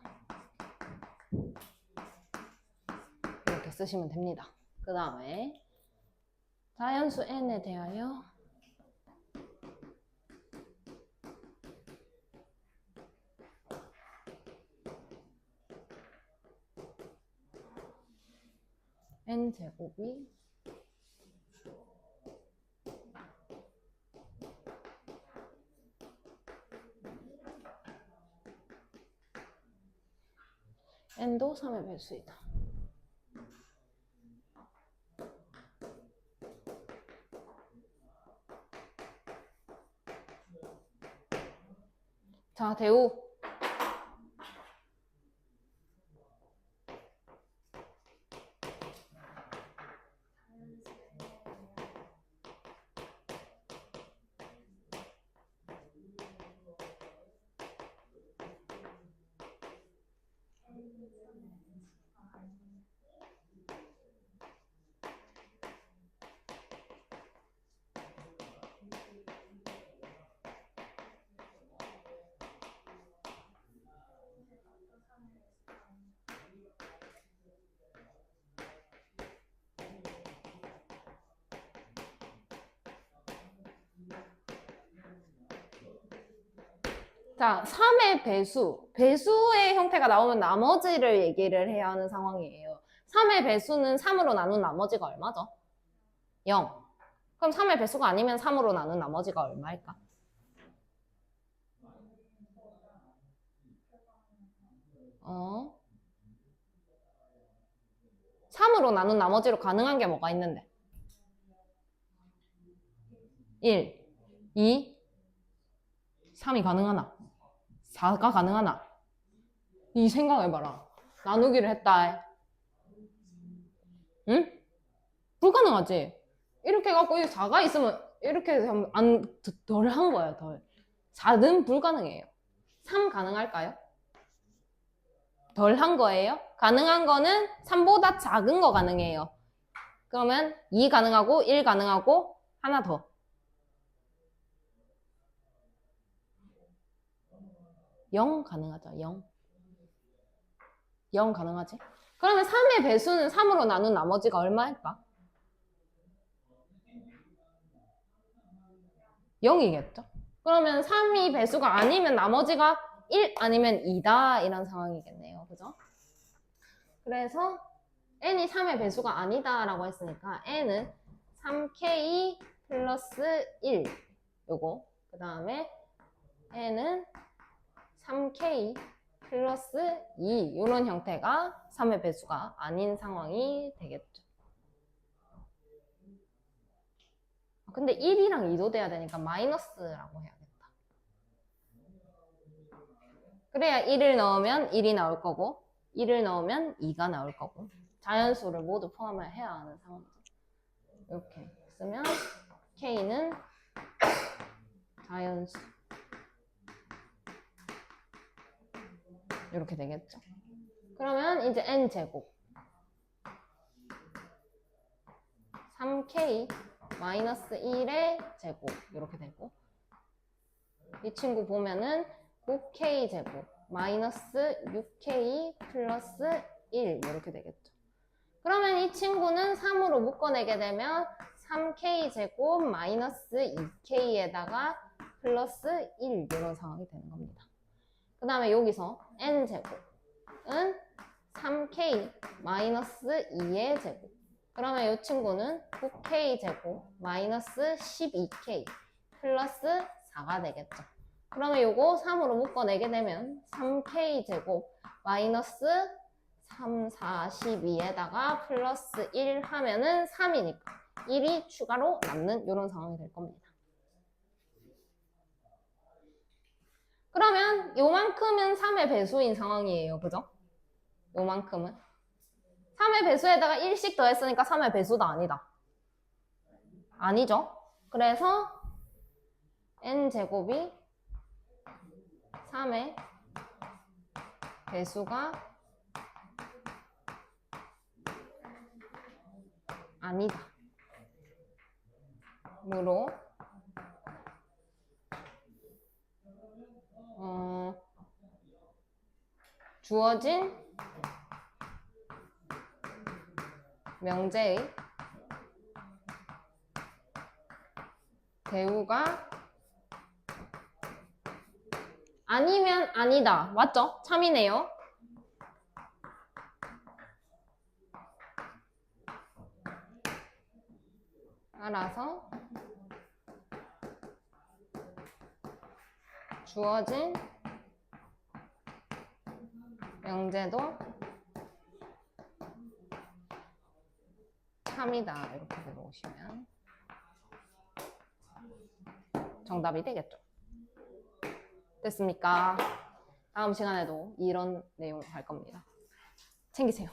이렇게 쓰시면 됩니다. 그 다음에 자연수 n에 대하여 n제곱이 n도 3의 배수이다. 자, 대우. 자, 3의 배수. 배수의 형태가 나오면 나머지를 얘기를 해야 하는 상황이에요. 3의 배수는 3으로 나눈 나머지가 얼마죠? 0. 그럼 3의 배수가 아니면 3으로 나눈 나머지가 얼마일까? 어? 3으로 나눈 나머지로 가능한 게 뭐가 있는데? 1, 2, 3이 가능하나? 4가 가능하나? 이 생각해봐라. 나누기를 했다. 응? 불가능하지? 이렇게 해갖고 4가 있으면 이렇게 하면 덜 한 거야, 덜. 4는 불가능해요. 3 가능할까요? 덜 한 거예요? 가능한 거는 3보다 작은 거 가능해요. 그러면 2 가능하고 1 가능하고 하나 더. 0 가능하죠, 0. 0 가능하지? 그러면 3의 배수는 3으로 나눈 나머지가 얼마일까? 0이겠죠? 그러면 3이 배수가 아니면 나머지가 1 아니면 2다 이런 상황이겠네요. 그죠? 그래서 n이 3의 배수가 아니다 라고 했으니까 n은 3k 플러스 1 요거 그 다음에 n은 3k 플러스 2 이런 형태가 3의 배수가 아닌 상황이 되겠죠. 근데 1이랑 2도 돼야 되니까 마이너스라고 해야겠다. 그래야 1을 넣으면 1이 나올 거고 1을 넣으면 2가 나올 거고 자연수를 모두 포함을 해야 하는 상황이죠. 이렇게 쓰면 k는 자연수 이렇게 되겠죠. 그러면 이제 n제곱 3k 마이너스 1의 제곱 이렇게 되고 이 친구 보면은 9k 제곱 마이너스 6k 플러스 1 이렇게 되겠죠. 그러면 이 친구는 3으로 묶어내게 되면 3k 제곱 마이너스 2k에다가 플러스 1 이런 상황이 되는 겁니다. 그 다음에 여기서 n제곱은 3k 마이너스 2의 제곱 그러면 이 친구는 9k 제곱 마이너스 12k 플러스 4가 되겠죠. 그러면 요거 3으로 묶어내게 되면 3k 제곱 마이너스 3, 4, 12에다가 플러스 1 하면은 3이니까 1이 추가로 남는 이런 상황이 될 겁니다. 그러면 요만큼은 3의 배수인 상황이에요. 그죠? 요만큼은 3의 배수에다가 1씩 더했으니까 3의 배수도 아니다. 아니죠? 그래서 n제곱이 3의 배수가 아니다. 으로 주어진 명제의 대우가 아니면 아니다. 맞죠? 참이네요. 따라서 주어진 명제도 참이다. 이렇게 들어오시면 정답이 되겠죠. 됐습니까? 다음 시간에도 이런 내용 할 겁니다. 챙기세요.